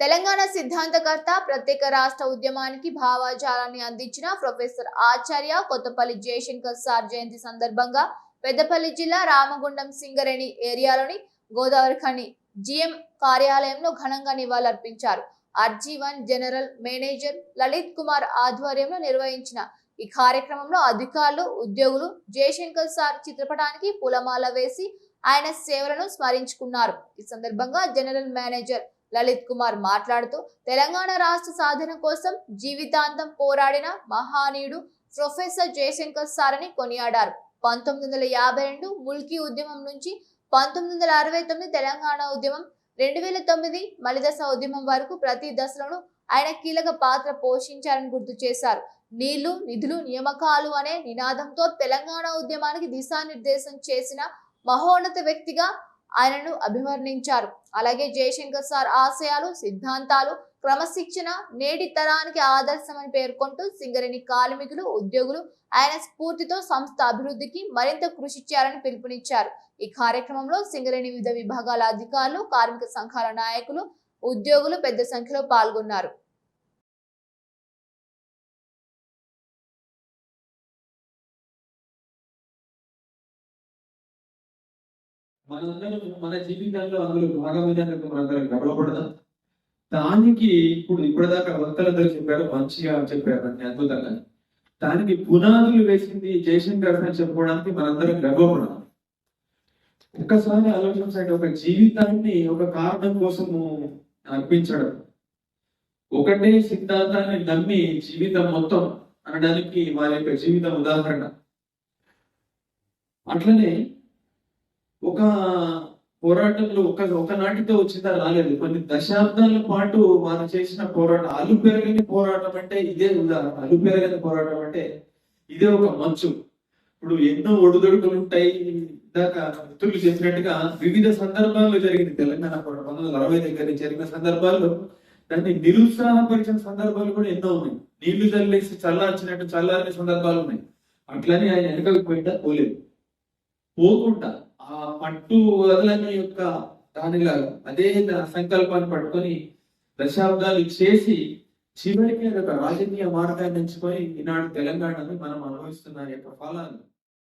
తెలంగాణ సిద్ధాంతకర్త, ప్రత్యేక రాష్ట్ర ఉద్యమానికి భావజాలాన్ని అందించిన ప్రొఫెసర్ ఆచార్య కొత్తపల్లి జయశంకర్ సార్ జయంతి సందర్భంగా పెద్దపల్లి జిల్లా రామగుండం సింగరేణి ఏరియాలోని గోదావరి ఖని జిఎం కార్యాలయంలో ఘనంగా నివాళులర్పించారు. ఆర్జీ1 జనరల్ మేనేజర్ లలిత్ కుమార్ ఆధ్వర్యంలో నిర్వహించిన ఈ కార్యక్రమంలో అధికారులు, ఉద్యోగులు జయశంకర్ సార్ చిత్రపటానికి పూలమాల వేసి ఆయన సేవలను స్మరించుకున్నారు. ఈ సందర్భంగా జనరల్ మేనేజర్ లలిత్ కుమార్ మాట్లాడుతూ తెలంగాణ రాష్ట్ర సాధన కోసం జీవితాంతం పోరాడిన మహానీయుడు ప్రొఫెసర్ జయశంకర్ సార్ అని కొనియాడారు. 1952 ముల్కీ ఉద్యమం నుంచి 1969 తెలంగాణ ఉద్యమం, 2009 మలిదశ ఉద్యమం వరకు ప్రతి దశలోనూ ఆయన కీలక పాత్ర పోషించారని గుర్తు చేశారు. నీళ్లు, నిధులు, నియామకాలు అనే నినాదంతో తెలంగాణ ఉద్యమానికి దిశానిర్దేశం చేసిన మహోన్నత వ్యక్తిగా ఆయనను అభివర్ణించారు. అలాగే జయశంకర్ సార్ ఆశయాలు, సిద్ధాంతాలు, క్రమశిక్షణ నేటి తరానికి ఆదర్శమని పేర్కొంటూ సింగరేణి కార్మికులు, ఉద్యోగులు ఆయన స్ఫూర్తితో సంస్థ అభివృద్ధికి మరింత కృషి చేయాలని పిలుపునిచ్చారు. ఈ కార్యక్రమంలో సింగరేణి వివిధ విభాగాల అధికారులు, కార్మిక సంఘాల నాయకులు, ఉద్యోగులు పెద్ద సంఖ్యలో పాల్గొన్నారు. మన జీవితాల్లో అందులో భాగమైనందుకు మనందరం గర్వపడదాం. దానికి ఇప్పటిదాకా వక్తలందరూ చెప్పారు, మంచిగా చెప్పారు అన్ని అద్భుతంగా. దానికి పునాదులు వేసింది జయశంకర్ అని చెప్పుకోవడానికి మనందరం గర్వపడదాం. ఒక్కసారి ఆలోచించండి, ఒక జీవితాన్ని ఒక కారణం కోసము అర్పించడం, ఒకటే సిద్ధాంతాన్ని నమ్మి జీవితం మొత్తం అనడానికి వారి యొక్క జీవితం ఉదాహరణ. అట్లనే ఒక పోరాటంలో ఒకనాటితో వచ్చిందా రాలేదు, కొన్ని దశాబ్దాల పాటు వారు చేసిన పోరాటం, అలుపెరగని పోరాటం అంటే ఇదే ఉదాహరణ. అలుపెరగని పోరాటం అంటే ఇదే ఒక మంచు. ఇప్పుడు ఎన్నో ఒడిదొడుకులు ఉంటాయి. ఇందాక మిత్రులు చెప్పినట్టుగా వివిధ సందర్భాల్లో జరిగింది తెలంగాణ పోరాటం. 1960 దగ్గర జరిగిన సందర్భాల్లో దాన్ని నిరుత్సాహపరిచిన సందర్భాలు కూడా ఎన్నో ఉన్నాయి. నీళ్లు చల్లేసి చల్లార్చినట్టు చల్లారిన సందర్భాలు ఉన్నాయి. అట్లనే ఆయన వెనకకు పోలేదు. పోకుండా ఆ పట్టు వదలని యొక్క దానిలాగా అదే సంకల్పాన్ని పట్టుకొని దశాబ్దాలు చేసి చివరికి ఒక రాజకీయ మార్గాన్ని ఎంచుకొని ఈనాడు తెలంగాణను మనం అనుభవిస్తున్న యొక్క ఫలాలు